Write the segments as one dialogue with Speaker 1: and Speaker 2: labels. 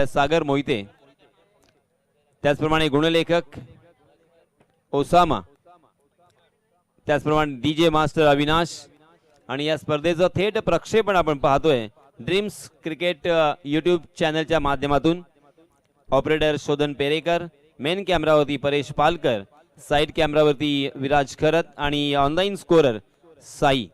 Speaker 1: सागर मोहिते, त्याचप्रमाणे गुणलेखक ओसामा, त्याचप्रमाणे DJ master Avinash आणि या स्पर्धेचं थेट प्रक्षेपण आपण पाहतोय ड्रीम्स क्रिकेट यूट्यूब चॅनलच्या माध्यमातून। ऑपरेटर शोधन पेरेकर, मेन कॅमेरावरती परेश पालकर, साइड कॅमेरावरती विराज खरत आणि ऑनलाइन स्कोरर साई।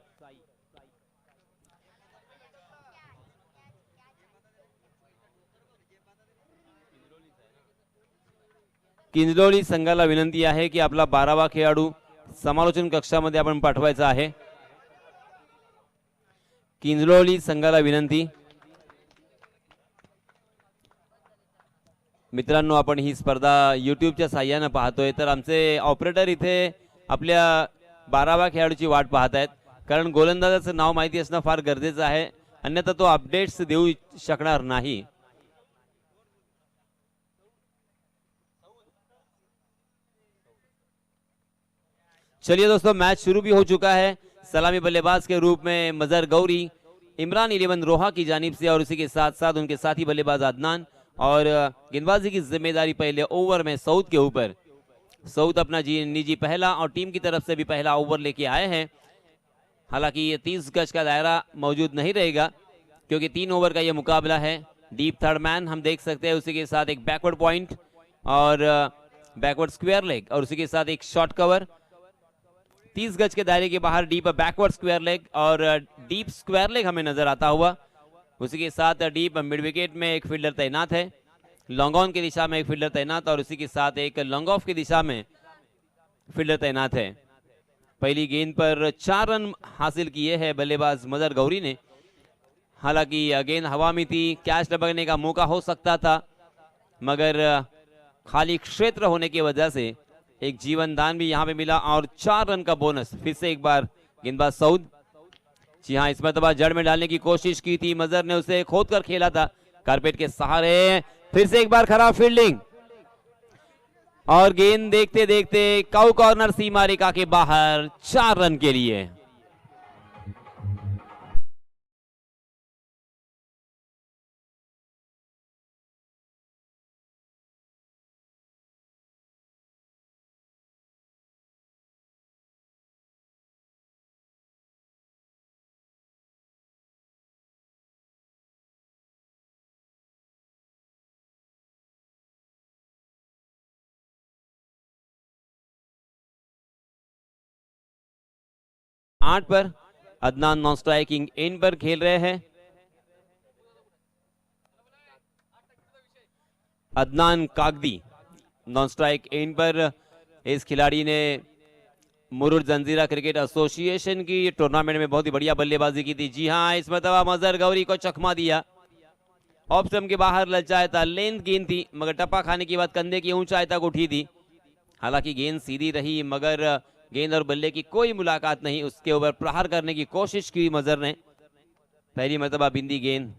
Speaker 1: किंजलोळी संघाला विनंती आहे की आपला 12वा खेळाडू समालोचन कक्षामध्ये आपण पाठवायचा आहे। किंजलोळी संघाला विनंती। मित्रांनो, आपण ही स्पर्धा यूट्यूबच्या साहाय्याने पाहतोय, तर आमचे ऑपरेटर इथे आपल्या 12व्या खेळाडूची वाट पाहत आहेत, कारण गोलंदाजाचं नाव माहिती असणं फार गरजेचं आहे, अन्यथा तो अपडेट्स देऊ शकणार नाही। चलिए दोस्तों, मैच शुरू भी हो चुका है। सलामी बल्लेबाज के रूप में मजहर गौरी इमरान 11 रोहा की जानिब से, और उसी के साथ साथ उनके साथी बल्लेबाज अदनान, और गेंदबाजी की जिम्मेदारी पहले ओवर में सऊद के ऊपर। सऊद अपना निजी पहला और टीम की तरफ से भी पहला ओवर लेके आए हैं। हालांकि 30 गज का दायरा मौजूद नहीं रहेगा क्योंकि 3 ओवर का यह मुकाबला है। डीप थर्ड मैन हम देख सकते हैं, उसी के साथ एक बैकवर्ड पॉइंट और बैकवर्ड स्क्वायर लेग, और उसी के साथ एक शॉर्ट कवर। 30 गज के दायरे के बाहर डीप बैकवर्ड स्क्वायर लेग और डीप स्क्वायर लेग हमें नजर आता हुआ। उसी के साथ डीप मिड विकेट में एक फील्डर तैनात है, लॉन्ग ऑन की दिशा में एक फील्डर तैनात, और उसी के साथ एक लॉन्ग ऑफ की दिशा में फील्डर तैनात है। पहली गेंद पर 4 रन हासिल किए हैं बल्लेबाज मजहर गौरी ने। हालांकि गेंद हवा में थी, कैच लपकने का मौका हो सकता था, मगर खाली क्षेत्र होने की वजह से एक जीवन दान भी यहां पे मिला और 4 रन का बोनस। फिर से एक बार गेंदबाज सऊद, जी हां, इस मरतबा जड़ में डालने की कोशिश की थी, मजहर ने उसे खोद कर खेला था कारपेट के सहारे। फिर से एक बार खराब फील्डिंग और गेंद देखते देखते काउ कॉर्नर सीमा रेखा के बाहर 4 रन के लिए। आठ पर अदनान नॉन स्ट्राइकिंग एंड पर खेल रहे हैं। अदनान कागदी नॉन स्ट्राइक एंड पर। इस खिलाड़ी ने मुरुड जंजीरा क्रिकेट एसोसिएशन की टूर्नामेंट में बहुत ही बढ़िया बल्लेबाजी की थी। जी हां, इस मरतबा मजहर गौरी को चकमा दिया, ऑफ स्टंप के बाहर ललचाया था, लेंथ गेंद थी, मगर टप्पा खाने के बाद कंधे की ऊंचाई तक उठी थी। हालांकि गेंद सीधी रही, मगर गेंद और बल्ले की कोई मुलाकात नहीं, उसके ऊपर प्रहार करने की कोशिश की मजहर ने। पहली मरतबा बिंदी गेंद,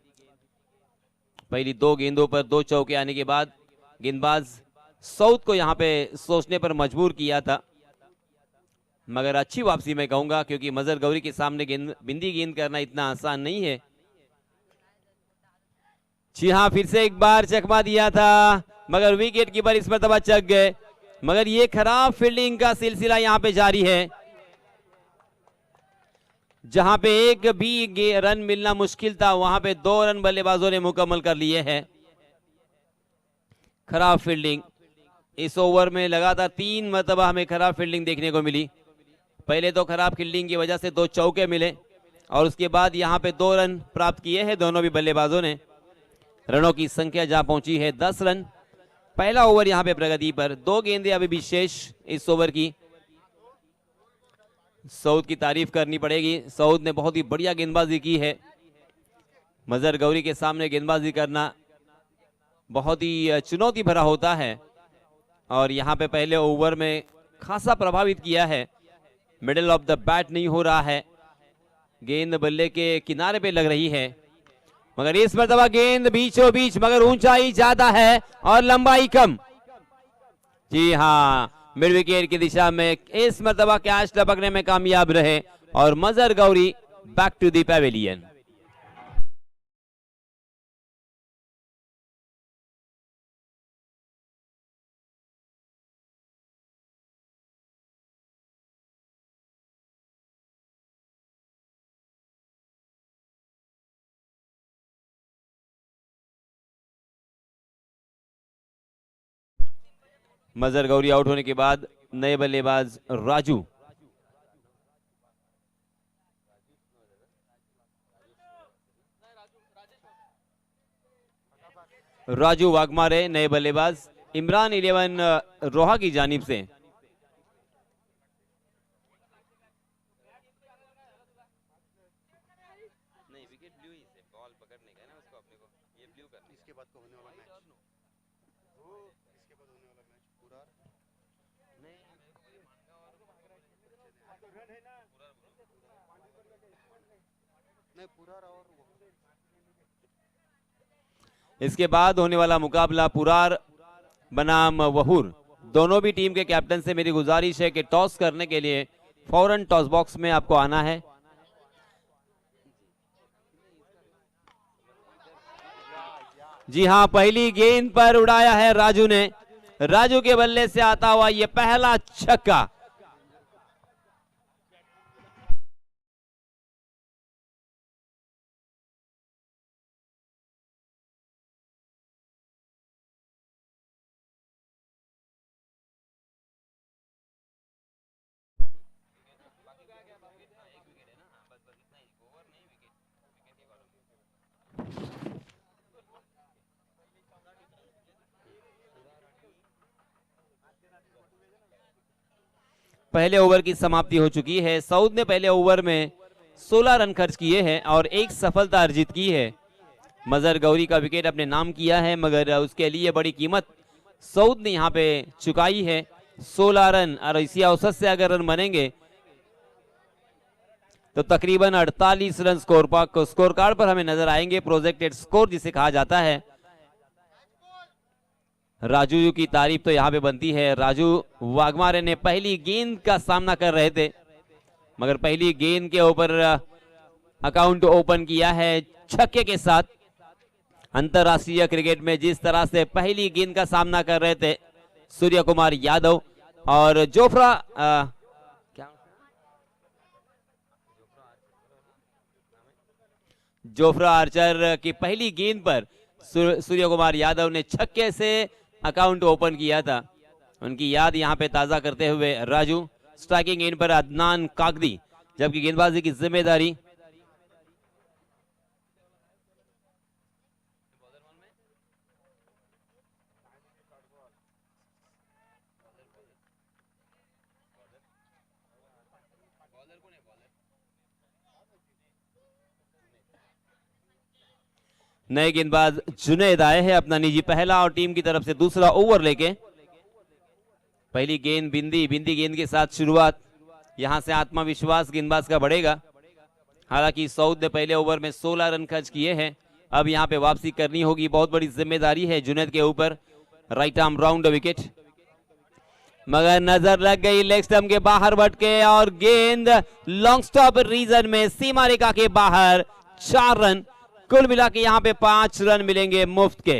Speaker 1: पहली 2 गेंदों पर 2 चौके आने के बाद गेंदबाज सऊद को यहां पे सोचने पर मजबूर किया था, मगर अच्छी वापसी मैं कहूंगा, क्योंकि मजहर गौरी के सामने बिंदी गेंद करना इतना आसान नहीं है। जी हां, फिर से एक बार चकमा दिया था, मगर विकेट कीपर इस मरतबा चक गए, मगर ये खराब फील्डिंग का सिलसिला यहां पे जारी है, जहां पे एक भी रन मिलना मुश्किल था, वहां पे 2 रन बल्लेबाजों ने मुकम्मल कर लिए हैं। खराब फील्डिंग इस ओवर में लगातार 3 मरतबा हमें खराब फील्डिंग देखने को मिली। पहले तो खराब फील्डिंग की वजह से 2 चौके मिले, और उसके बाद यहां पे 2 रन प्राप्त किए हैं दोनों भी बल्लेबाजों ने। रनों की संख्या जहां पहुंची है 10 रन। पहला ओवर यहां पे प्रगति पर, 2 गेंदें अभी भी शेष इस ओवर की। सऊद की तारीफ करनी पड़ेगी, सऊद ने बहुत ही बढ़िया गेंदबाजी की है। मजहर गौरी के सामने गेंदबाजी करना बहुत ही चुनौती भरा होता है, और यहां पे पहले ओवर में खासा प्रभावित किया है। मिडिल ऑफ द बैट नहीं हो रहा है, गेंद बल्ले के किनारे पे लग रही है, मगर इस मरतबा गेंद बीचों बीच, मगर ऊंचाई ज्यादा है और लंबाई कम। जी हां, मिड विकेट की दिशा में इस मरतबा कैच टपकने में कामयाब रहे, और Mazhar Gauri back to the pavilion. Mazhar Gauri out होने के बाद नए बल्लेबाज राजू। राजू वाघमारे नए बल्लेबाज। इमरान 11 रोहा की जानिब से। इसके बाद होने वाला मुकाबला पुरार बनाम वहूर। दोनों भी टीम के कैप्टन से मेरी गुजारिश है कि टॉस करने के लिए फौरन टॉस बॉक्स में आपको आना है। जी हां, पहली गेंद पर उड़ाया है राजू ने। राजू के बल्ले से आता हुआ यह पहला छक्का। पहले ओवर की समाप्ति हो चुकी है। सऊद ने पहले ओवर में 16 रन खर्च किए हैं और एक सफलता अर्जित की है। मजहर गौरी का विकेट अपने नाम किया है, मगर उसके लिए बड़ी कीमत सऊद ने यहां पे चुकाई है। 16 रन, और इसी औसत से अगर रन बनेंगे तो तकरीबन 48 रन स्कोर कार्ड पर हमें नजर आएंगे, प्रोजेक्टेड स्कोर जिसे कहा जाता है। राजू की तारीफ तो यहां पे बनती है। राजू वाघमारे ने पहली गेंद का सामना कर रहे थे, मगर पहली गेंद के ऊपर अकाउंट ओपन किया है छक्के के साथ। अंतरराष्ट्रीय क्रिकेट में जिस तरह से पहली गेंद का सामना कर रहे थे सूर्य कुमार यादव और जोफ्रा आर्चर की पहली गेंद पर सूर्य कुमार यादव ने छक्के से अकाउंट ओपन किया था, उनकी याद यहां पे ताजा करते हुए राजू। स्ट्राइकिंग एंड पर अदनान कागदी, जबकि गेंदबाजी की जिम्मेदारी नए गेंदबाज जुनैद आए हैं अपना निजी पहला और टीम की तरफ से दूसरा ओवर लेके। पहली गेंद बिंदी गेंद के साथ शुरुआत, यहां से आत्मविश्वास गेंदबाज का बढ़ेगा। हालांकि सऊद ने पहले ओवर में 16 रन खर्च किए हैं, अब यहां पे वापसी करनी होगी, बहुत बड़ी जिम्मेदारी है जुनैद के ऊपर। राइट आर्म राउंड विकेट, मगर नजर लग गई लेग स्टंप के बाहर भटके और गेंद लॉन्ग स्टॉप रीजन में सीमा रेखा के बाहर। 4 रन, कुल मिला के यहां पे 5 रन मिलेंगे मुफ्त के।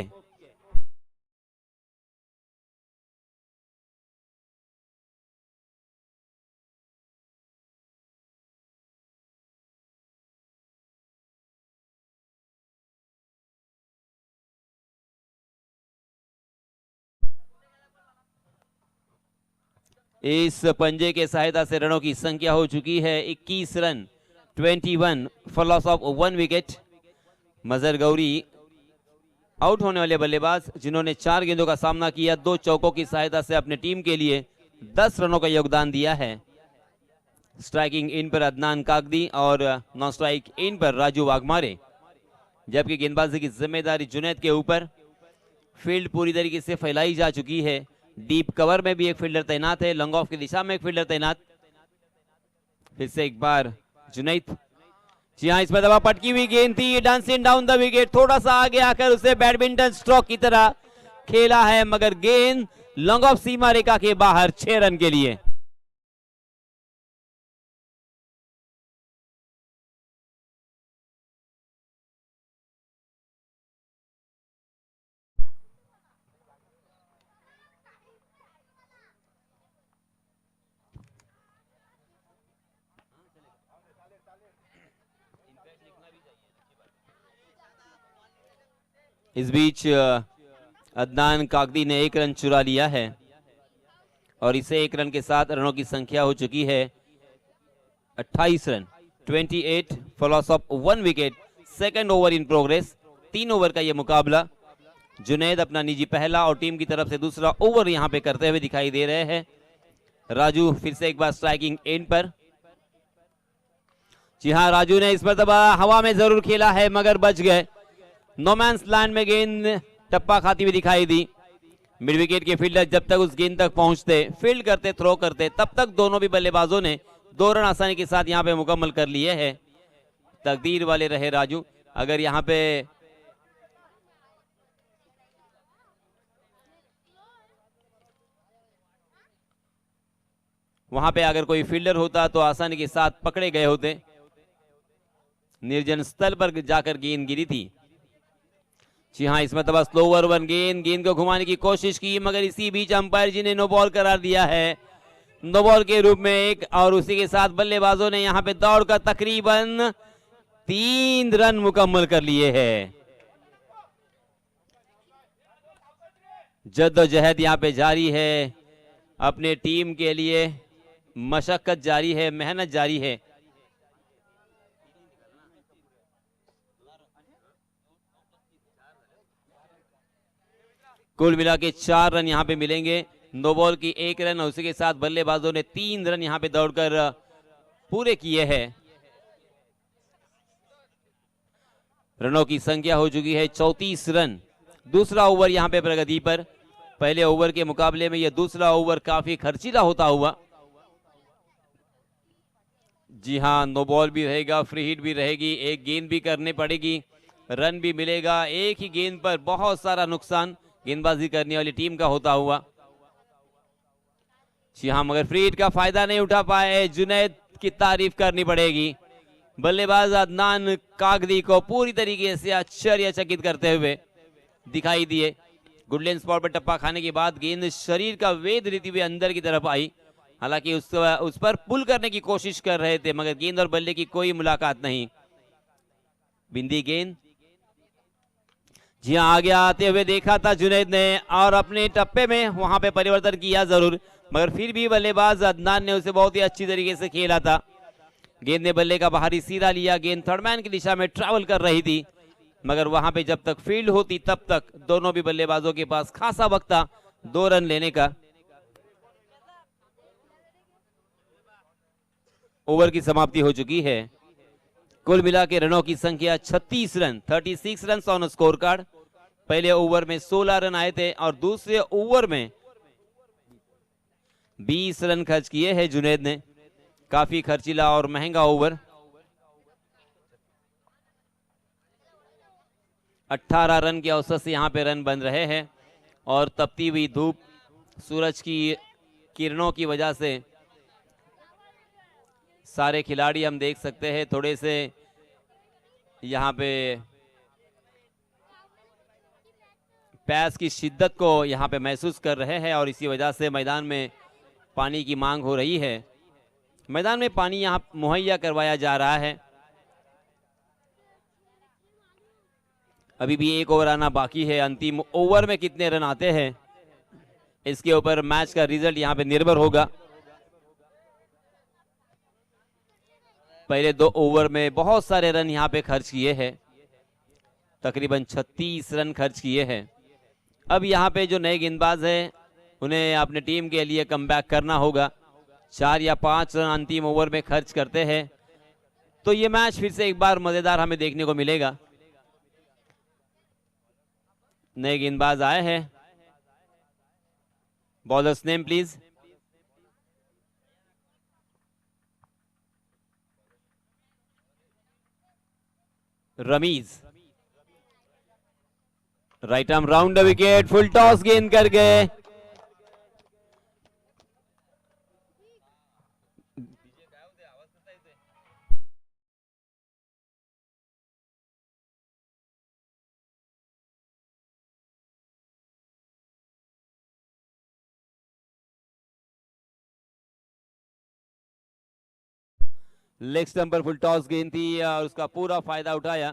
Speaker 1: इस पंजे के सहायता से रनों की संख्या हो चुकी है 21 run, 21 for loss of 1 wicket. Mazhar Gauri out होने वाले बल्लेबाज जिन्होंने 4 गेंदों का सामना किया, 2 चौकों की सहायता से अपने टीम के लिए 10 रनों का योगदान दिया है। स्ट्राइकिंग इन पर अदनान कागदी और नॉन स्ट्राइक इन पर राजू वाघमारे, जबकि गेंदबाजी की जिम्मेदारी जुनैद के ऊपर। फील्ड पूरी तरीके से फैलाई जा चुकी है, डीप कवर में भी एक फील्डर तैनात है, लॉन्ग ऑफ की दिशा में एक फील्डर तैनात। फिर से एक बार जुनैद, जी हाँ, इसमें दबा पटकी हुई गेंद थी, डांसिंग डाउन द विकेट, थोड़ा सा आगे आकर उसे बैडमिंटन स्ट्रोक की तरह खेला है, मगर गेंद लॉन्ग ऑफ सीमा रेखा के बाहर 6 रन के लिए। इस बीच अदनान कागदी ने 1 रन चुरा लिया है। और इसे 1 रन के साथ रनों की संख्या हो चुकी है 28 run. 28 for loss of 1 wicket. Second over in progress. 3 over का यह मुकाबला। जुनैद अपना निजी पहला और टीम की तरफ से दूसरा ओवर यहां पे करते हुए दिखाई दे रहे हैं। राजू फिर से एक बार स्ट्राइकिंग एंड पर। जी हां, राजू ने इस मरतबा हवा में जरूर खेला है मगर बच गए। नोमैंस लैंड में गेंद टप्पा खाती हुई दिखाई दी। मिड विकेट के फील्डर जब तक उस गेंद तक पहुंचते, फील्ड करते, थ्रो करते, तब तक दोनों भी बल्लेबाजों ने 2 रन आसानी के साथ यहां पे मुकम्मल कर लिए हैं। तकदीर वाले रहे राजू। अगर यहां पे वहां पे अगर कोई फील्डर होता तो आसानी के साथ पकड़े गए होते। निर्जन स्थल पर जाकर गेंद गिरी थी। जी हां, इसमें तब स्लोवर वन गेंद को घुमाने की कोशिश की मगर इसी बीच अंपायर जी ने नो बॉल करार दिया है। नो बॉल के रूप में एक, और उसी के साथ बल्लेबाजों ने यहां पे दौड़कर तकरीबन 3 रन मुकम्मल कर लिए हैं। जद्दोजहद यहां पे जारी है, अपने टीम के लिए मशक्कत जारी है, मेहनत जारी है। कुल मिला के 4 रन यहां पे मिलेंगे। नो बॉल की 1 रन और उसी के साथ बल्लेबाजों ने 3 रन यहां पे दौड़कर पूरे किए हैं। रनों की संख्या हो चुकी है 34 रन। दूसरा ओवर यहां पे प्रगति पर। पहले ओवर के मुकाबले में यह दूसरा ओवर काफी खर्चीला होता हुआ। जी हां, नो बॉल भी रहेगा, फ्री हिट भी रहेगी, एक गेंद भी करनी पड़ेगी, रन भी मिलेगा। एक ही गेंद पर बहुत सारा नुकसान गेंदबाजी करने वाली टीम का होता हुआ। जी हां, मगर फ्री हिट का फायदा नहीं उठा पाए। जुनैद की तारीफ करनी पड़ेगी। बल्लेबाज अदनान कागदी को पूरी तरीके से आश्चर्यचकित करते हुए दिखाई दिए। गुडलैंड स्पॉट पर टप्पा खाने के बाद गेंद शरीर का वेध लेती हुई अंदर की तरफ आई। हालांकि उस पर पुल करने की कोशिश कर रहे थे मगर गेंद और बल्ले की कोई मुलाकात नहीं। बिंदी गेंद। जी हां, आगे आते हुए देखा था जुनैद ने और अपने टप्पे में वहां पे परिवर्तन किया जरूर, मगर फिर भी बल्लेबाज अदनान ने उसे बहुत ही अच्छी तरीके से खेला था। गेंद ने बल्ले का बाहरी सीधा लिया। गेंद थर्डमैन की दिशा में ट्रैवल कर रही थी मगर वहां पे जब तक फील्ड होती तब तक दोनों भी बल्लेबाजों के पास खासा वक्त था 2 रन लेने का। ओवर की समाप्ति हो चुकी है। कुल मिला के रनों की संख्या 36 run, 36 run on score card. पहले ओवर में 16 रन आए थे और दूसरे ओवर में 20 रन खर्च किए हैं जुनैद ने। काफी खर्चीला और महंगा ओवर। 18 रन के औसत से यहां पे रन बन रहे हैं और तपती हुई धूप, सूरज की किरणों की वजह से सारे खिलाड़ी हम देख सकते हैं थोड़े से यहां पे प्यास की शिद्दत को यहां पे महसूस कर रहे हैं और इसी वजह से मैदान में पानी की मांग हो रही है। मैदान में पानी यहां मुहैया करवाया जा रहा है। अभी भी एक ओवर आना बाकी है। अंतिम ओवर में कितने रन आते हैं इसके ऊपर मैच का रिजल्ट यहां पे निर्भर होगा। पहले 2 ओवर में बहुत सारे रन यहां पे खर्च किए हैं, तकरीबन 36 रन खर्च किए हैं। अब यहां पे जो नए गेंदबाज हैं उन्हें अपने टीम के लिए कमबैक करना होगा। 4 या 5 रन अंतिम ओवर में खर्च करते हैं तो ये मैच फिर से एक बार मजेदार हमें देखने को मिलेगा। नए गेंदबाज आए हैं। Bowlers name please. Ramiz, right arm round the wicket, full toss गेंद कर गए। लेग स्टंप पर फुल टॉस गेंद थी और उसका पूरा फायदा उठाया।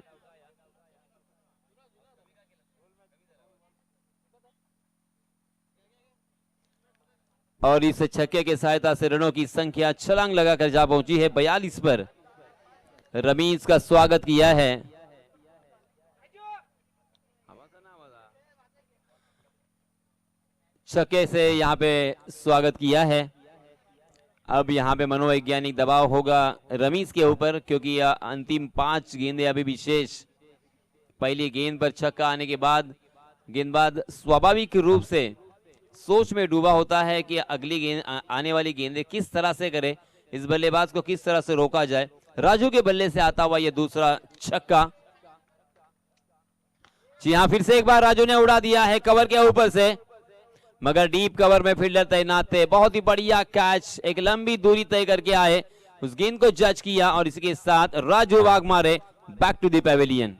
Speaker 1: और इस छक्के की सहायता से रनों की संख्या छलांग लगाकर जा पहुंची है 42 पर। रमीज का स्वागत किया है। छक्के से यहां पे स्वागत किया है। अब यहां पे मनोवैज्ञानिक दबाव होगा रमीज के ऊपर, क्योंकि अंतिम 5 गेंदें अभी भी शेष। पहली गेंद पर छक्का आने के बाद गेंदबाज स्वाभाविक रूप से सोच में डूबा होता है कि अगली गेंद आने वाली गेंदें किस तरह से करे, इस बल्लेबाज को किस तरह से रोका जाए। राजू के बल्ले से आता हुआ यह दूसरा छक्का। जी हाँ, फिर से एक बार राजू ने उड़ा दिया है कवर के ऊपर से, मगर डीप कवर में फील्डर तैनात थे। बहुत ही बढ़िया कैच, एक लंबी दूरी तय करके आए, उस गेंद को जज किया और इसके साथ Raju Waghmare back to the pavilion.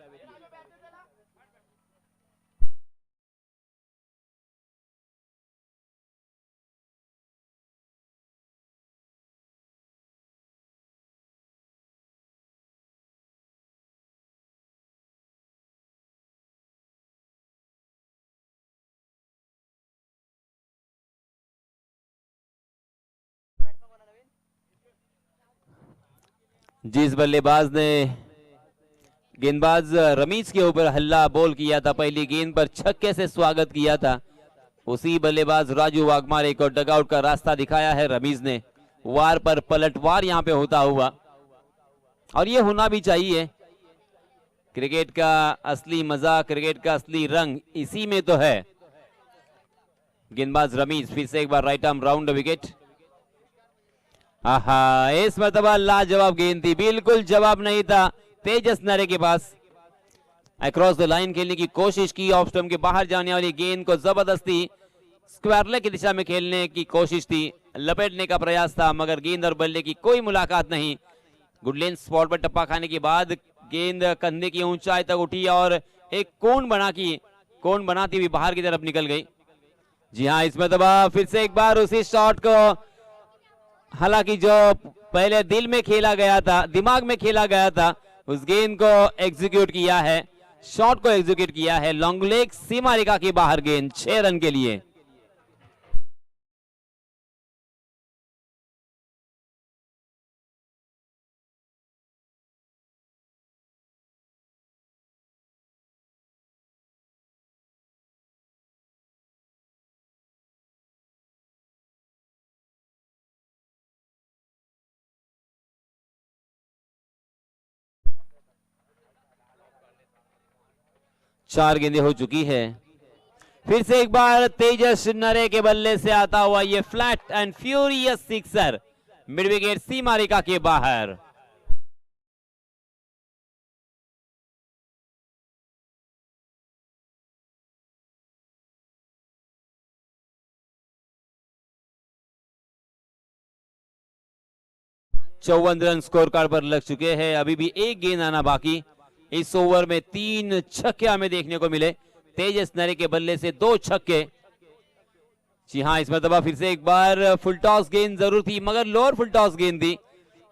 Speaker 1: जिस बल्लेबाज ने गेंदबाज रमीज के ऊपर हल्ला बोल किया था, पहली गेंद पर छक्के से स्वागत किया था, उसी बल्लेबाज राजू वाघमारे को डगआउट का रास्ता दिखाया है रमीज ने। वार पर पलटवार यहां पे होता हुआ, और ये होना भी चाहिए। क्रिकेट का असली मजा, क्रिकेट का असली रंग इसी में तो है। गेंदबाज रमीज फिर से एक बार राइट आर्म राउंड विकेट। आहा, इस मरतबा लाजवाब गेंद थी, बिल्कुल जवाब नहीं था तेजस नरे के पास। अक्रॉस द लाइन खेलने की कोशिश की, ऑफ स्टंप के बाहर जाने वाली गेंद को जबरदस्ती स्क्वायर लेग की दिशा में खेलने की कोशिश थी, लपेटने का प्रयास था, मगर गेंद और बल्ले की कोई मुलाकात नहीं। गुड लेंथ स्पॉट पर टप्पा खाने के बाद गेंद कंधे की ऊंचाई तक उठी और एक कोण बनाती हुई बाहर की तरफ निकल गई। जी हाँ, इस मरतबा फिर से एक बार उसी शॉट को, हालांकि जो पहले दिल में खेला गया था, दिमाग में खेला गया था, उस गेंद को एग्जीक्यूट किया है, शॉट को एग्जीक्यूट किया है। लॉन्ग लेग सीमा रेखा के बाहर गेंद 6 रन के लिए। चार गेंदें हो चुकी है। फिर से एक बार तेजस नरे के बल्ले से आता हुआ ये flat and furious sixer mid wicket सीमा रेखा के बाहर। चौवन रन स्कोर कार्ड पर लग चुके हैं, अभी भी एक गेंद आना बाकी। इस ओवर में 3 छक्के हमें देखने को मिले, तेजस नरे के बल्ले से 2 छक्के। जी हाँ, इस मरतबा फिर से एक बार फुल टॉस गेंद जरूर थी, मगर लोअर फुल टॉस गेंद थी,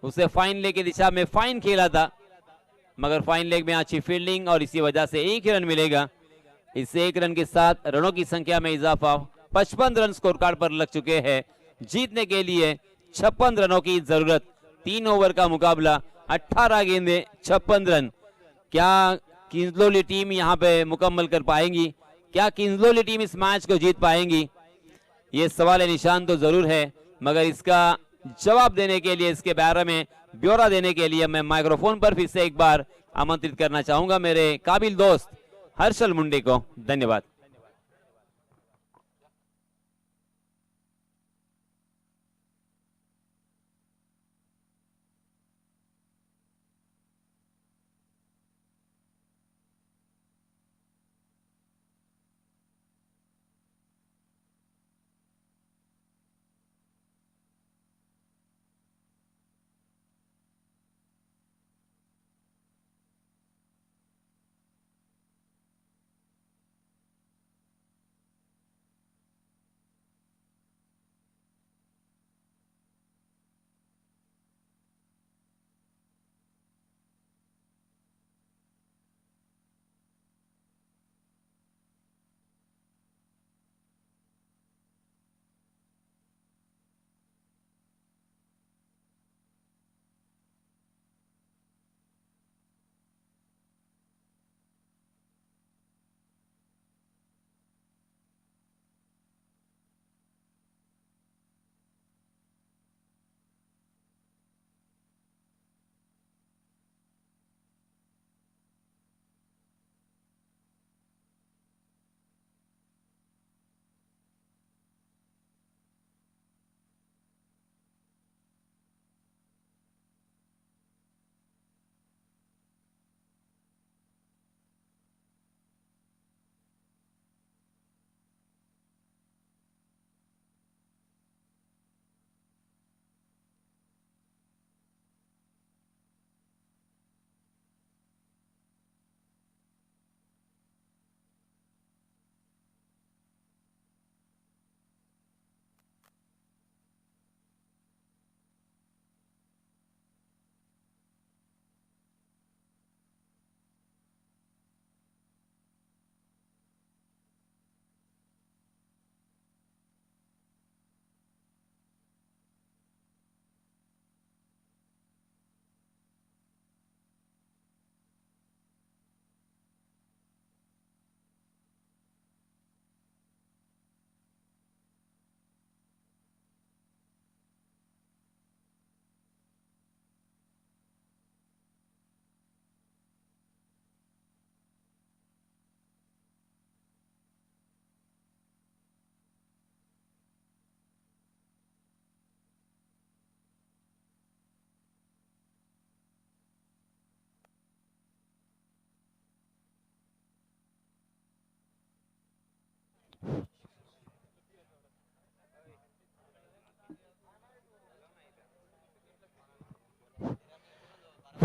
Speaker 1: उसे फाइन लेग की दिशा में फाइन खेला था, मगर फाइन लेग में अच्छी फील्डिंग और इसी वजह से 1 रन मिलेगा। इस 1 रन के साथ रनों की संख्या में इजाफा, 55 रन स्कोर कार्ड पर लग चुके हैं। जीतने के लिए 56 रनों की जरूरत, 3 ओवर का मुकाबला, 18 गेंदें 56 रन। क्या किंजलोली टीम यहां पे मुकम्मल कर पाएंगी? क्या किंजलोली टीम इस मैच को जीत पाएंगी? ये सवाल निशान तो जरूर है, मगर इसका जवाब देने के लिए, इसके बारे में ब्यौरा देने के लिए मैं माइक्रोफोन पर फिर से एक बार आमंत्रित करना चाहूंगा मेरे काबिल दोस्त हर्षल मुंडे को। धन्यवाद।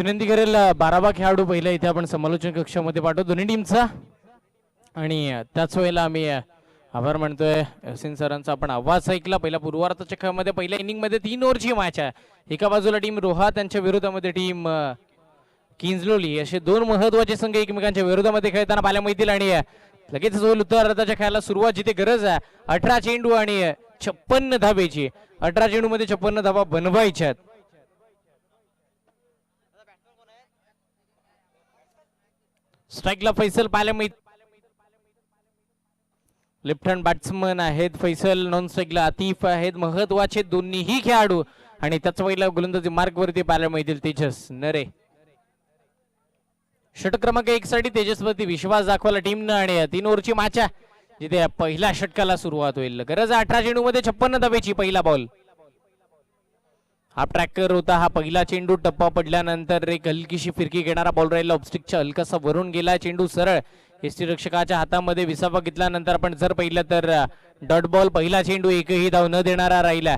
Speaker 2: विनंती करेल 12 खेळाडू पहिला इथे आपण समालोचन कक्षामध्ये पाठवतो दोन्ही टीमचा. आणि त्याच वेळेला आम्ही आभार मानतोय सिंग सरांचा. आपण आवाज ऐकला पहिल्या पूर्वार्धाच्या खेळामध्ये पहिल्या इनिंग मध्ये 3 ओव्हरची मॅच आहे. एका बाजूला टीम रोहा, त्यांच्या विरोधामध्ये टीम किंजलोली, असे 2 महत्वाचे संघ एकमेकांच्या विरोधामध्ये खेळताना पाहायला मिळतील. आणि लगेच होईल उत्तरार्धाच्या खेळाला सुरुवात, जिथे गरज आहे 18 चेंडू आणि 56 धावेची. 18 चेंडू मध्ये 56 धावा बनवायच्यात. स्ट्राईकला फैसल पाहायला मिळत. लेफ्ट हँड बॅट्समन आहेत फैसल, नॉन स्ट्राईकला आतिफ आहेत. महत्वाचे दोन्हीही खेळाडू. आणि त्याच वेळेला गोलंदाजी मार्क वरती पाहायला मिळतील तेजस नरे. षटक क्रमांक 1 साठी तेजसवरती विश्वास दाखवला टीमनं. आणि 3 ओव्हरची मॅच आहे, जिथे पहिल्या षटकाला सुरुवात होईल. गरज 18 चेंडू मध्ये 56 धावेची. पहिला बॉल हा ट्रॅकर होता. हा पहिला चेंडू टप्पा पडल्यानंतर एक हलकीशी फिरकी घेणारा बॉल राहिला. ऑफस्टिकच्या हलकासा वरून गेला चेंडू सरळ यष्टीरक्षकाच्या हातामध्ये विसावा घेतल्यानंतर आपण जर पाहिलं तर डॉट बॉल. पहिला चेंडू एकही धाव न देणारा राहिला.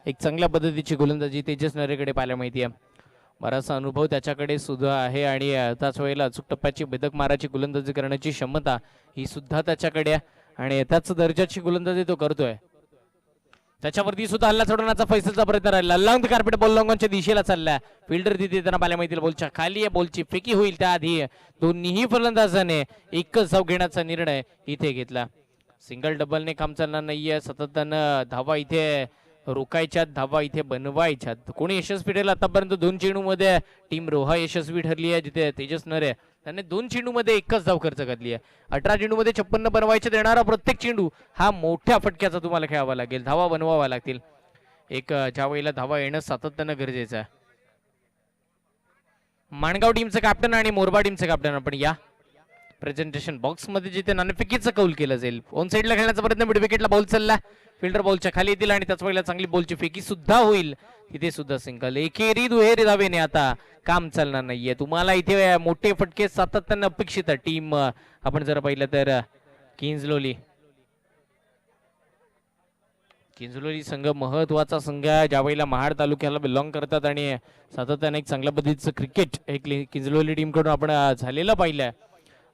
Speaker 2: एक चांगल्या पद्धतीची गोलंदाजी तेजस नरेकडे पाहायला माहितीये. बराचसा अनुभव त्याच्याकडे सुद्धा आहे. आणि त्याच वेळेला अचूक टप्प्याची बेदक माराची गोलंदाजी करण्याची क्षमता ही सुद्धा त्याच्याकडे आहे. आणि त्याच दर्जाची गोलंदाजी तो करतोय. त्याच्यावरती सुद्धा हल्ला चढवण्याचा फैसलचा प्रयत्न राहिला. लॉंग कार्पेट बॉल लॉंगॉनच्या दिशेला चालला. फिल्डर तिथे त्यांना पाहायला मिळतील. बॉलच्या खाली आहे. बॉलची फेकी होईल. त्याआधी दोन्हीही फलंदाजाने एकच धाव घेण्याचा निर्णय इथे घेतला. सिंगल डबलने काम चालणार नाहीये. सततनं धावा इथे रोकायच्यात, धावा इथे बनवायच्यात. कोणी यशस्वी ठरलं आतापर्यंत 2 चेंडू मध्ये टीम रोहा यशस्वी ठरली आहे, जिथे तेजस नरे त्याने 2 चेंडू मध्ये एकच धाव खर्च घातली आहे. 18 चेंडू मध्ये 56 बनवायचे देणारा प्रत्येक चेंडू हा मोठ्या फटक्याचा तुम्हाला खेळावा लागेल. धावा बनवावा लागतील. एक ज्या वेळेला धावा येणं सातत्यानं गरजेचं आहे. माणगाव टीमचं कॅप्टन आणि मोरबा टीमचं कॅप्टन आपण या प्रेझेंटेशन बॉक्स मध्ये जिथे नाणेफेकीचं कौल केलं जाईल. ऑन साईडला खेळण्याचा प्रयत्न, मिड विकेटला बॉल चालला. फिल्डर बॉलच्या खाली येतील आणि त्याच वेळेला चांगली बॉलची फेकी सुद्धा होईल. तिथे सुद्धा सिंगल. एकेरी दुहेरी धावेने आता काम चालणार नाहीये. तुम्हाला इथे मोठे फटके सातत्यानं अपेक्षित आहे. टीम आपण जर पाहिलं तर किंजलोली संघ महत्वाचा संघ आहे. ज्यावेळेला महाड तालुक्याला बिलॉंग करतात आणि सातत्याने एक चांगल्या पद्धतीचं क्रिकेट एक किंजलोली टीम कडून आपण झालेलं पाहिलंय.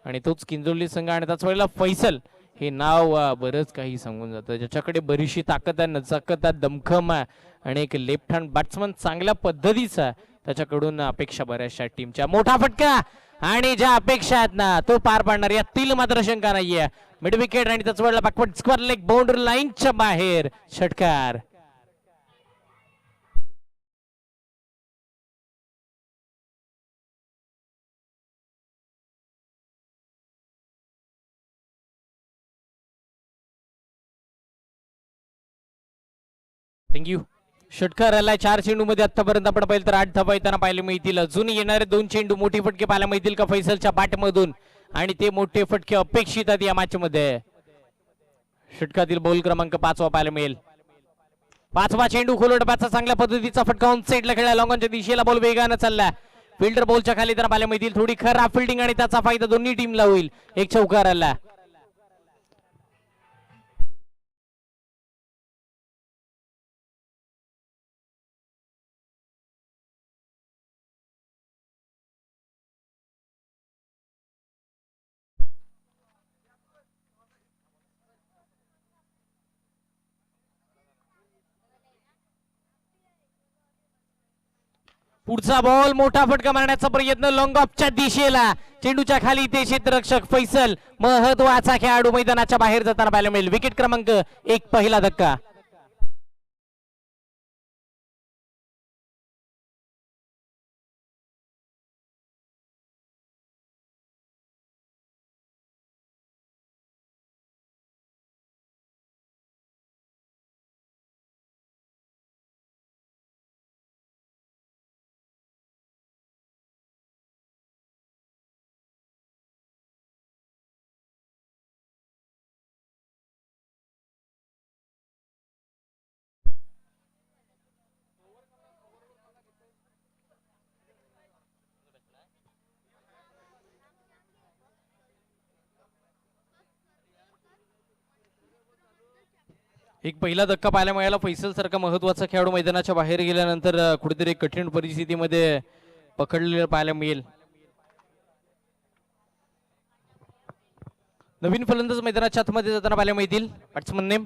Speaker 2: आणि तोच किंजलोली संघ. आणि त्याच वेळेला फैसल हे नाव बरंच काही सांगून जातं. ज्याच्याकडे बरीचशी ताकद आहे, नजाकत आहे, दमखम आहे आणि एक लेफ्ट हँड बॅट्समन चांगल्या पद्धतीचा आहे. त्याच्याकडून अपेक्षा बऱ्याचशा टीमच्या. मोठा फटका आणि ज्या अपेक्षा आहेत ना तो पार पाडणार, यातील मात्र शंका नाहीये. मिड विकेट आणि त्याच वेळेला बॅकवर्ड स्क्वेअर लेग बाउंड्री लाईनच्या बाहेर षटकार. थँक्यू. षटकार आलाय 4 चेंडू मध्ये. आतापर्यंत आपण पाहिलं तर 8 धावा येताना पाहायला मिळतील. अजून येणारे 2 चेंडू मोठे फटके पाहायला मिळतील का फैसलच्या बॅटमधून. आणि ते मोठे फटके अपेक्षित आहेत या मॅच मध्ये. षटकातील बॉल क्रमांक 5 पाहायला मिळेल. 5वा चेंडू खोलटप्याचा चांगल्या पद्धतीचा फटका ऑन साईडला खेळला. लॉंगॉनच्या दिशेला बॉल वेगानं चालला. फिल्डर बॉलच्या खाली त्यांना पाहायला मिळतील. थोडी खराब फिल्डिंग आणि त्याचा फायदा दोन्ही टीमला होईल. एक चौकार आला. पुढचा बॉल मोठा फटका मारण्याचा प्रयत्न लॉंग ऑफच्या दिशेला. चेंडूच्या खाली ते क्षेत्ररक्षक फैसल महत्वाचा खेळाडू मैदानाच्या बाहेर जाताना पाहायला मिळेल. विकेट क्रमांक 1 पहिला धक्का. एक पहिला धक्का पाहायला मिळाला. फैसल सारखा महत्वाचा खेळाडू मैदानाच्या बाहेर गेल्यानंतर कुठेतरी कठीण परिस्थितीमध्ये पकडलेलं पाहायला मिळेल. नवीन फलंदाज मैदानाच्या आतमध्ये जाताना पाहायला मिळतील. बॅट्समन नेम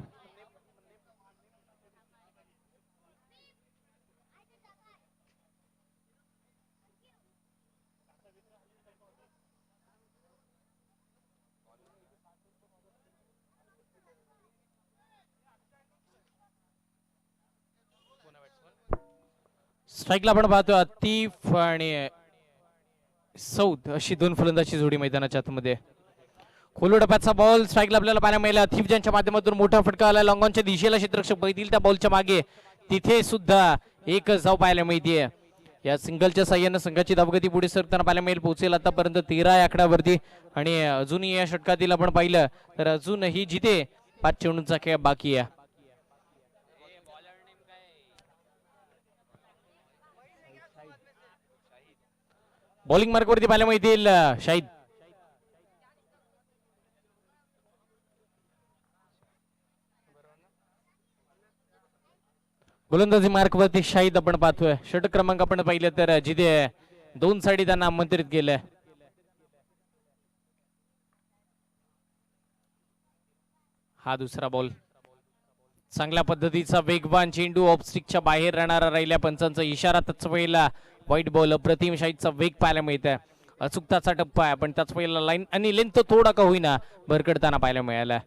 Speaker 2: स्ट्राईकला आपण पाहतो आतिफ आणि सौद अशी दोन फलंदाजी जोडी मैदानाच्या आतमध्ये. खोलू टप्प्याचा बॉल स्ट्राईकला आपल्याला पाहायला मिळाला. आतिफ ज्यांच्या माध्यमातून मोठा फटका आला लॉंगॉनच्या दिशेला क्षेत्ररक्षक बैठील त्या बॉलच्या मागे तिथे सुद्धा एक धाव पाहायला मिळते. या सिंगलच्या साह्यानं संघाची धावगती पुढे सरकताना पाहायला मिळेल. पोहोचेल आतापर्यंत 13 आकड्यावरती आणि अजूनही या षटकातील आपण पाहिलं तर अजूनही जिथे 5 चेंडूंचा खेळ बाकी आहे. बॉलिंग मार्कवरती पाहायला मिळतील शाहिद. गोलंदाजी मार्कवरती शाहिद आपण पाहतोय. षटक क्रमांक आपण पाहिलं तर जिथे 2 साठी त्यांना आमंत्रित केलंय. हा दुसरा बॉल चांगल्या पद्धतीचा वेगवान चेंडू ऑफ स्टिकच्या बाहेर राहणारा राहिल्या. पंचांचा इशारा त्याच वेळेला व्हाईट बॉल. अप्रतिम शाहिदचा वेग पाहायला मिळत आहे. अचूकताचा टप्पा आहे पण त्याच वेळेला लाईन आणि लेंथ थोडा का होईना भरकडताना पाहायला मिळाला.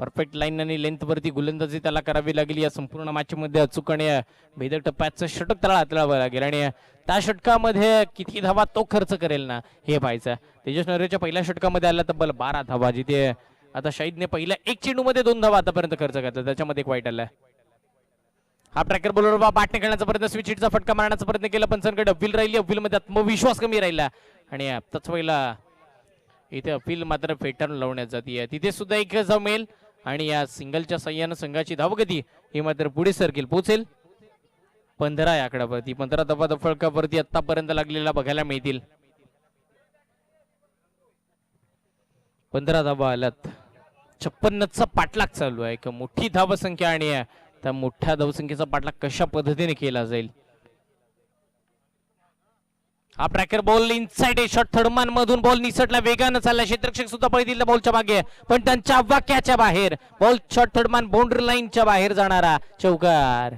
Speaker 2: परफेक्ट लाईन आणि लेंथ वरती गोलंदाजी त्याला करावी लागली. या संपूर्ण मॅच मध्ये अचूक आणि भेदक टप्प्याचं षटक त्याला हाताळावं लागेल आणि त्या षटकामध्ये किती धावा तो खर्च करेल ना हे पाहायचं. तेजस नरेच्या पहिल्या षटकामध्ये आला तब्बल 12 धावा, जिथे आता शाहिदने पहिल्या 1 चेंडू मध्ये 2 धावा आतापर्यंत खर्च घातला, त्याच्यामध्ये एक वाईट आलाय. हा ट्रॅकर बॉलर बॅटने खेळण्याचा प्रयत्न, स्विच हिटचा फटका मारण्याचा प्रयत्न केला. पंचांकडे अपील राहिली. अपील मध्ये आत्मविश्वास कमी राहिला आणि त्याच वेळेला इथे अपील मात्र फेटाळून लावण्यात जाते. तिथे सुद्धा एक धाव मिळेल आणि या सिंगलच्या साह्यानं संघाची धावगती ही मात्र पुढे सरकेल. पोहोचेल 15 या आकड्यावरती. 15 धावा फळकावरती आतापर्यंत लागलेला बघायला मिळतील. 15 धावा आल्यात. 56चा पाठलाग चालू आहे. एक मोठी धावसंख्या आणि त्या मोठ्या धावसंख्येचा पाठलाग कशा पद्धतीने केला जाईल. हा tracker ball inside shot third man मधून बॉल निसटला. वेगानं चालला. क्षेत्ररक्षक सुद्धा पळतील बॉलच्या मागे पण त्यांच्या वाक्याच्या बाहेर बॉल शॉट थर्डमॅन बाउंड्री लाईनच्या बाहेर जाणारा चौकार.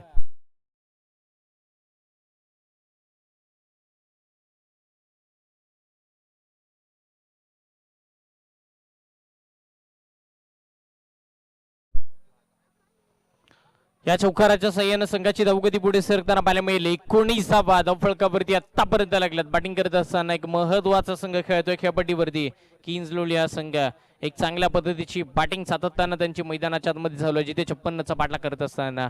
Speaker 2: या चौकाराच्या साह्यानं संघाची धावगती पुढे सरकताना पाहायला मिळेल. 19 धावा धावफलकावरती आतापर्यंत लागल्यात. बॅटिंग करत असताना एक महत्वाचा संघ खेळतोय खेळपट्टीवरती. किंग्जलोली हा संघ एक चांगल्या पद्धतीची बॅटिंग सातत्यानं त्यांची मैदानाच्या आतमध्ये चालू आहे, जिथे 56चा पाठलाग करत असताना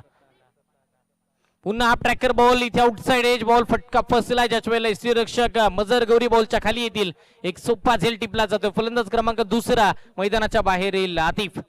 Speaker 2: पुन्हा हा ट्रॅकर बॉल इथे आउटसाइड एज बॉल फटका फसला, ज्याच वेळेला यष्टीरक्षक मजर गौरी बॉलच्या खाली येतील. एक सोपा झेल टिपला जातो. फलंदाज क्रमांक 2 मैदानाच्या बाहेर येईल आतिफ.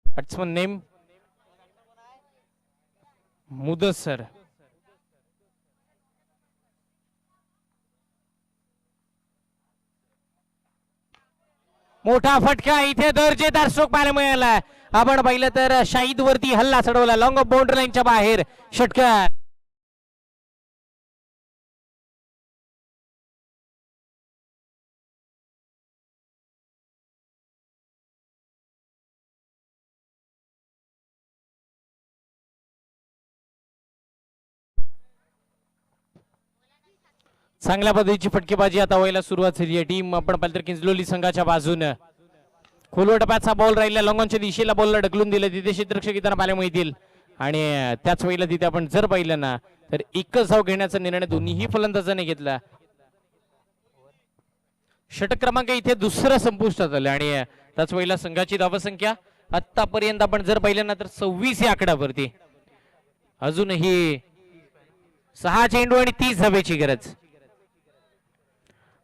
Speaker 2: Batsman name Mudassar. मोठा फटका इथे दर्जेदार स्ट्रोक पाहायला मिळाला. आपण पाहिलं तर शाहिद वरती हल्ला चढवला. लॉंग ऑफ बाउंड्री लाईनच्या बाहेर षटकार. चांगल्या पद्धतीची फटकेबाजी आता व्हायला सुरुवात झाली आहे. टीम आपण पाहिलं तर किंजलोली संघाच्या बाजूने खोलवर टप्प्याचा बॉल राहिला. लॉंगॉनच्या दिशेला बॉलला ढकलून दिलं. तिथे क्षेत्ररक्षक येताना पाहायला मिळतील आणि त्याच वेळेला तिथे आपण जर पाहिलं ना तर एकच धाव घेण्याचा निर्णय दोन्हीही फलंदाजाने घेतला. षटक क्रमांक इथे दुसरं संपुष्टात आलं आणि त्याच वेळेला संघाची धावसंख्या आतापर्यंत आपण जर पाहिलं ना तर 26 या आकड्यावरती. अजूनही 6 चेंडू आणि 30 धावेची गरज.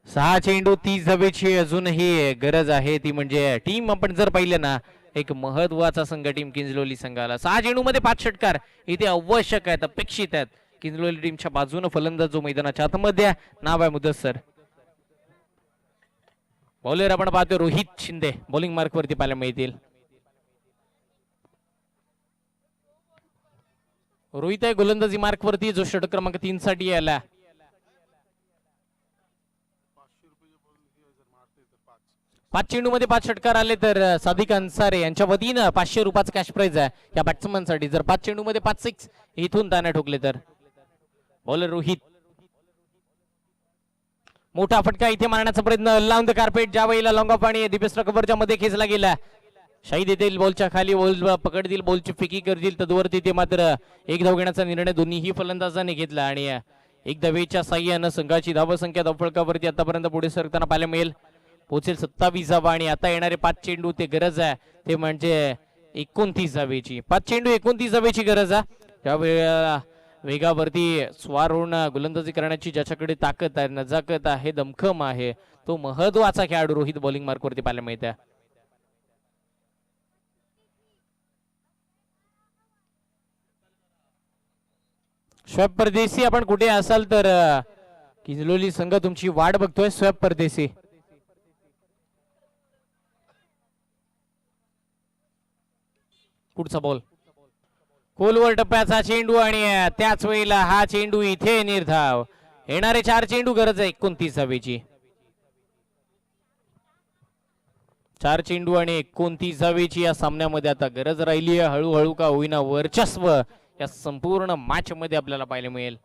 Speaker 2: 6 चेंडू 30 धावेची अजूनही गरज आहे, ती म्हणजे टीम आपण जर पाहिलं ना एक महत्वाचा संघ टीम किंजलोली संघाला. 6 चेंडू मध्ये 5 षटकार इथे आवश्यक आहेत, अपेक्षित आहेत. किंजलोली टीमच्या बाजूने फलंदाज जो मैदानाच्या आतमध्ये नाव आहे मुदस्सर. बॉलर आपण पाहतो रोहित शिंदे बॉलिंग मार्क वरती पाहायला मिळतील. रोहित आहे गोलंदाजी मार्क वरती, जो षटक क्रमांक 3 साठी आला. 5 चेंडू मध्ये 5 षटकार आले तर सादिक अन्सारे यांच्या वतीनं 500 रुपयाचं कॅश प्राइज आहे या बॅट्समन साठी. जर 5 चेंडू मध्ये 5 सिक्स इथून ताना ठोकले तर. बॉलर रोहित मोठा फटका इथे मारण्याचा प्रयत्न, लावून द कार्पेट. ज्या वेळेला लॉंग ऑफ आणि दीपेश कव्हरच्या मध्ये खेचला गेला. शाही देतील बॉलच्या खाली, बॉल पकडतील, बॉलची फिकी करतील. तदवरती ते मात्र एक धाव घेण्याचा निर्णय दोन्हीही फलंदाजांनी घेतला आणि एक धावेच्या साह्यानं संघाची धावसंख्या धावफलकावरती आतापर्यंत पुढे सरकताना पाहायला मिळेल. पोहोचेल 27 धावा आणि आता येणारे 5 चेंडू ते गरज आहे ते म्हणजे 29 धावेची. 5 चेंडू 29 धावेची गरज आहे. त्यावेळेला वेगावरती स्वार होऊन गोलंदाजी करण्याची ज्याच्याकडे ताकद आहे, नजाकत आहे, दमखम आहे, तो महत्वाचा खेळाडू रोहित बॉलिंग मार्क वरती पाहायला मिळत आहे. शोएब परदेसी आपण कुठे असाल तर किंजलोली संघ तुमची वाट बघतोय. शोएब परदेसी पुढचा बॉल खोलवर टप्प्याचा चेंडू आणि त्याच वेळेला हा चेंडू इथे निर्धाव. येणारे 4 चेंडू गरज आहे 29 धावेची. 4 चेंडू आणि 29 धावेची या सामन्यामध्ये आता गरज राहिली आहे. हळूहळू का होईना वर्चस्व या संपूर्ण मॅच मध्ये आपल्याला पाहायला मिळेल.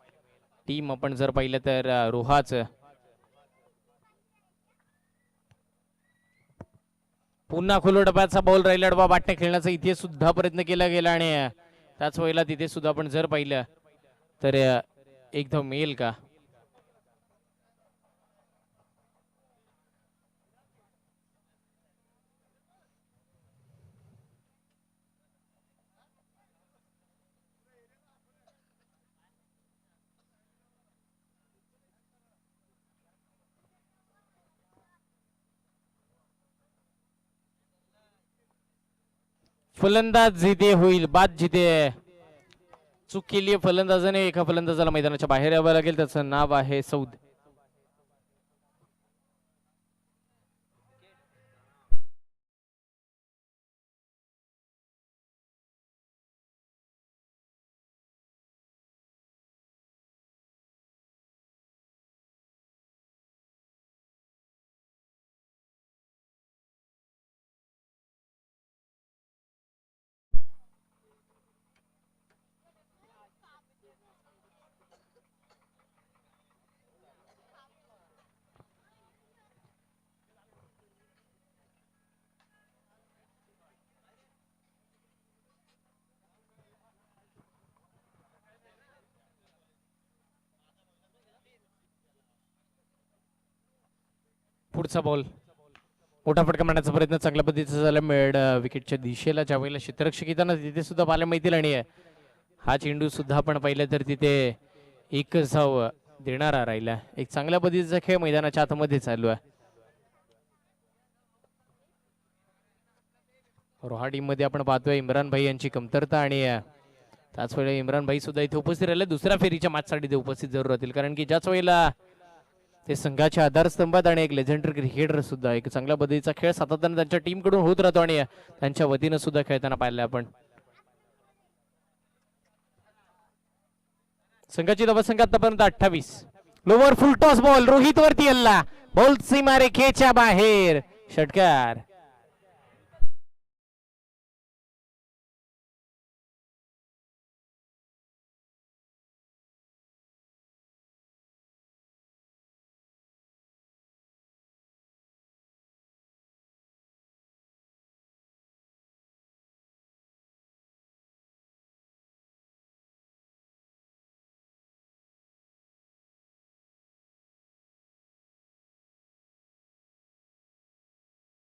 Speaker 2: टीम आपण जर पाहिलं तर रोहाच पुन्हा खुलो डब्याचा बॉल राहिला. डबा बाटणे खेळण्याचा इथे सुद्धा प्रयत्न केला गेला आणि त्याच वेळेला तिथे सुद्धा आपण जर पाहिलं तर एक धाव मिळेल का. फलंदाज जिथे होईल बाद जिथे चूक केली फलंदाजाने, एका फलंदाजाला मैदानाच्या बाहेर यावं लागेल. त्याचं नाव आहे सौद. पुढचा बॉल मोठा फटका मारण्याचा प्रयत्न चांगल्या पद्धतीचा झाला मिड विकेटच्या दिशेला. ज्या वेळेला क्षेत्ररक्षक येताना तिथे सुद्धा पाहायला मिळतील आणि हा चेंडू सुद्धा आपण पाहिलं तर तिथे एकच धाव देणारा राहिला. एक चांगल्या पद्धतीचा खेळ मैदानाच्या आतमध्ये चालू आहे. रोहा टीम मध्ये आपण पाहतोय इम्रान भाई यांची कमतरता आणि त्याच वेळेला इम्रान भाई सुद्धा इथे उपस्थित राहिले. दुसऱ्या फेरीच्या मॅचसाठी ते उपस्थित जरूर राहतील, कारण की ज्याच वेळेला ते संघाच्या आधारस्तंभात आणि एक लेजेंडरी क्रिकेटर सुद्धा एक चांगल्या पद्धतीचा खेळ सातत्याने त्यांच्या टीम कडून होत राहतो आणि त्यांच्या वतीनं सुद्धा खेळताना पाहिलं आपण. संघाची धावसंख्या आतापर्यंत 28. Lower full toss ball Rohit वरती हल्ला, बॉल सीमा रेखेच्या बाहेर, षटकार.